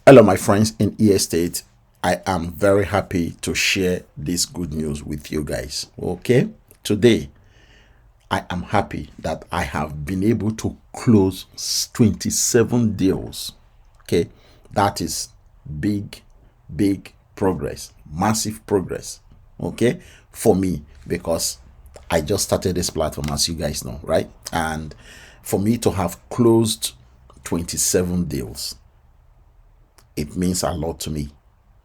Hello, my friends in e-estate. I am very happy to share this good news with you guys. Okay, today I am happy that I have been able to close 27 deals. Okay, that is big, big progress, massive progress. Okay, for me, because I just started this platform, as you guys know, right? And for me to have closed 27 deals, it means a lot to me.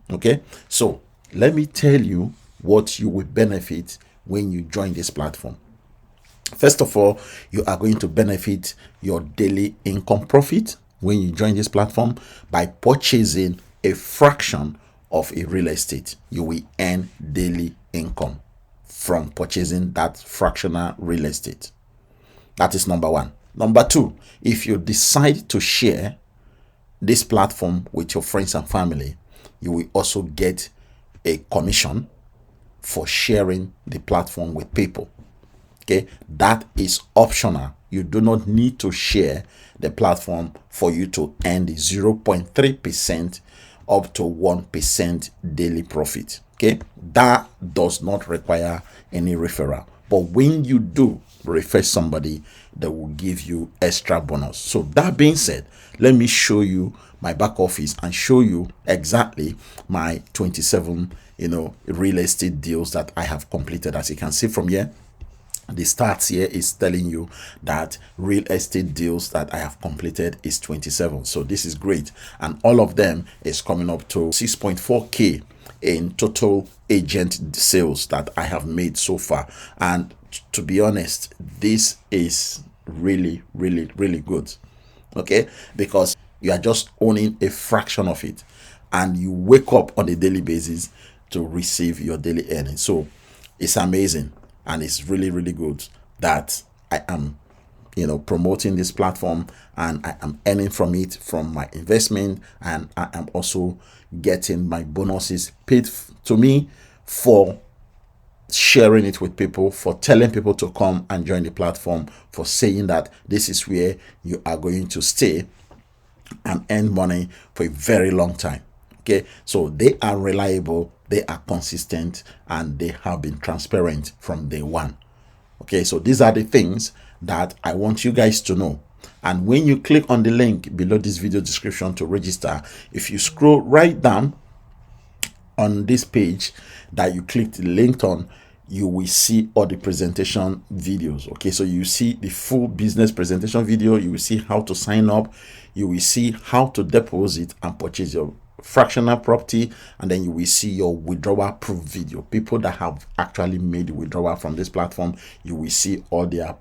Okay, so let me tell you what you will benefit when you join this platform. First of all, you are going to benefit your daily income profit when you join this platform by purchasing a fraction of a real estate. You will earn daily income from purchasing that fractional real estate. That is number one. Number two, if you decide to share this platform with your friends and family, you will also get a commission for sharing the platform with people. Okay, that is optional. You do not need to share the platform for you to earn the 0.3% up to 1% daily profit. Okay, that does not require any referral. But when you do refer somebody, they will give you extra bonus. So that being said, let me show you my back office and show you exactly my 27 real estate deals that I have completed. As you can see from here, the stats here is telling you that real estate deals that I have completed is 27. So this is great, and all of them is coming up to 6.4k in total agent sales that I have made so far. And to be honest, this is really good. Okay, because you are just owning a fraction of it, and you wake up on a daily basis to receive your daily earnings. So it's amazing, and it's really good that I am promoting this platform, and I am earning from it, from my investment, and I am also getting my bonuses paid to me for sharing it with people, for telling people to come and join the platform, for saying that this is where you are going to stay and earn money for a very long time. Okay, so they are reliable, they are consistent, and they have been transparent from day one. Okay, so these are the things that I want you guys to know. And when you click on the link below this video description to register, if you scroll right down on this page that you clicked the link on, you will see all the presentation videos. Okay, so you see the full business presentation video, you will see how to sign up, you will see how to deposit and purchase your fractional property, and then you will see your withdrawal proof video. People that have actually made the withdrawal from this platform, you will see all their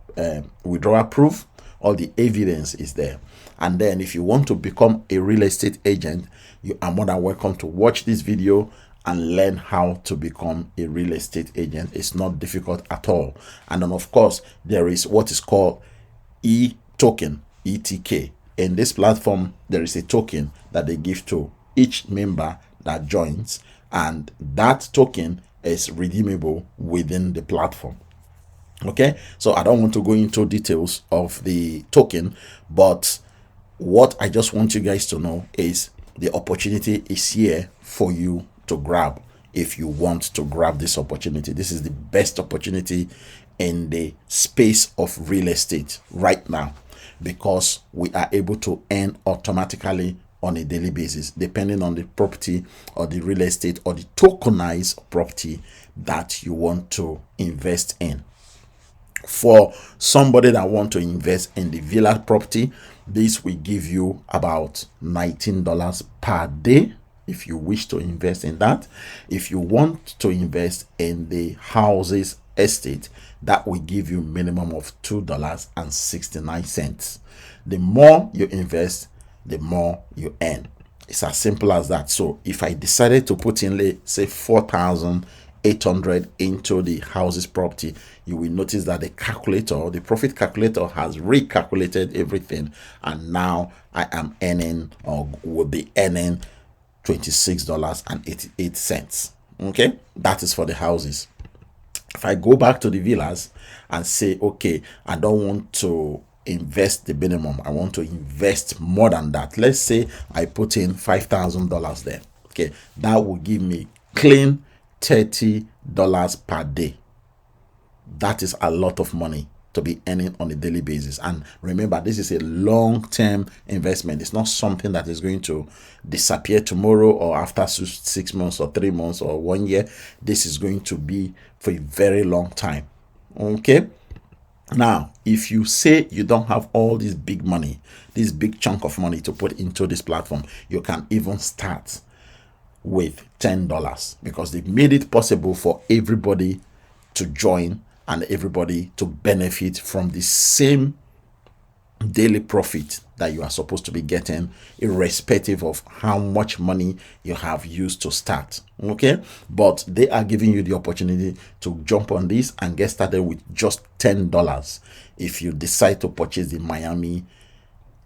withdrawal proof, all the evidence is there. And then if you want to become a real estate agent, you are more than welcome to watch this video and learn how to become a real estate agent. It's not difficult at all. And then of course, there is what is called e-token, ETK. In this platform, there is a token that they give to each member that joins, and that token is redeemable within the platform. Okay, so I don't want to go into details of the token, but what I just want you guys to know is the opportunity is here for you to grab. If you want to grab this opportunity, this is the best opportunity in the space of real estate right now, because we are able to earn automatically on a daily basis, depending on the property or the real estate or the tokenized property that you want to invest in. For somebody that want to invest in the villa property, this will give you about $19 per day if you wish to invest in that. If you want to invest in the houses estate, that will give you minimum of $2.69. The more you invest, the more you earn. It's as simple as that. So if I decided to put in, let's say, 4,800 into the houses property, you will notice that the calculator, the profit calculator, has recalculated everything, and now I am earning, or will be earning, $26.88. Okay, that is for the houses. If I go back to the villas and say, okay, I don't want to invest the minimum. I want to invest more than that. Let's say I put in $5,000 there. Okay, that will give me clean $30 per day. That is a lot of money to be earning on a daily basis. And remember, this is a long-term investment. It's not something that is going to disappear tomorrow or after 6 months or 3 months or 1 year. This is going to be for a very long time. Okay. Now, if you say you don't have all this big money, this big chunk of money to put into this platform, you can even start with $10, because they've made it possible for everybody to join and everybody to benefit from the same daily profit that you are supposed to be getting, irrespective of how much money you have used to start. Okay, but they are giving you the opportunity to jump on this and get started with just $10 if you decide to purchase the Miami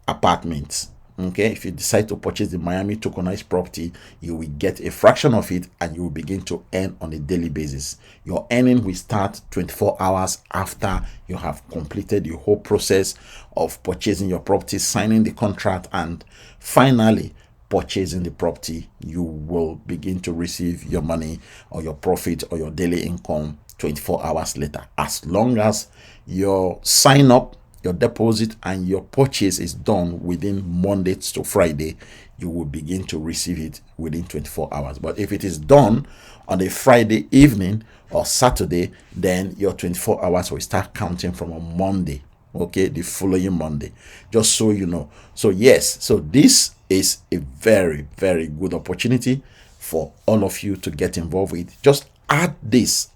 apartments. Okay, if you decide to purchase the Miami tokenized property, you will get a fraction of it and you will begin to earn on a daily basis. Your earning will start 24 hours after you have completed the whole process of purchasing your property, signing the contract, and finally purchasing the property. You will begin to receive your money or your profit or your daily income 24 hours later, as long as your sign up, your deposit, and your purchase is done within Monday to Friday. You will begin to receive it within 24 hours. But if it is done on a Friday evening or Saturday, then your 24 hours will start counting from a Monday. Okay, the following Monday, just so you know. So yes, so this is a very, very good opportunity for all of you to get involved with. Just add this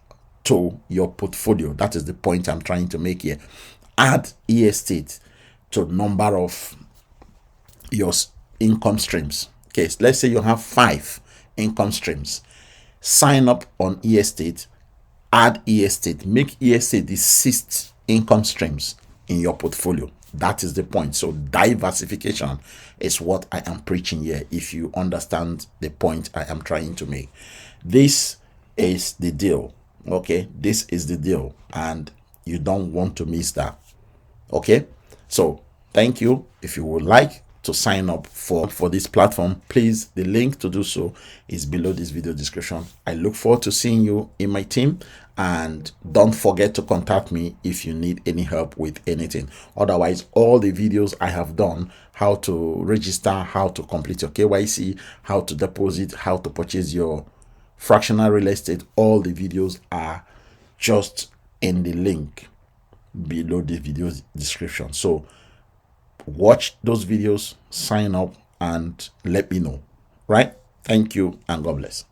to your portfolio. That is the point I'm trying to make here. Add e-estate to number of your income streams. Okay, so let's say you have 5 income streams. Sign up on e-estate, add e-estate, make e-estate the 6th income streams in your portfolio. That is the point. So diversification is what I am preaching here, if you understand the point I am trying to make. This is the deal. Okay, this is the deal, and you don't want to miss that. Okay, so thank you. If you would like to sign up for this platform, please, the link to do so is below this video description. I look forward to seeing you in my team, and don't forget to contact me if you need any help with anything. Otherwise, all the videos I have done, how to register, how to complete your KYC, how to deposit, how to purchase your fractional real estate, all the videos are just in the link below the video description. So watch those videos, sign up, and let me know. Right? Thank you, and God bless.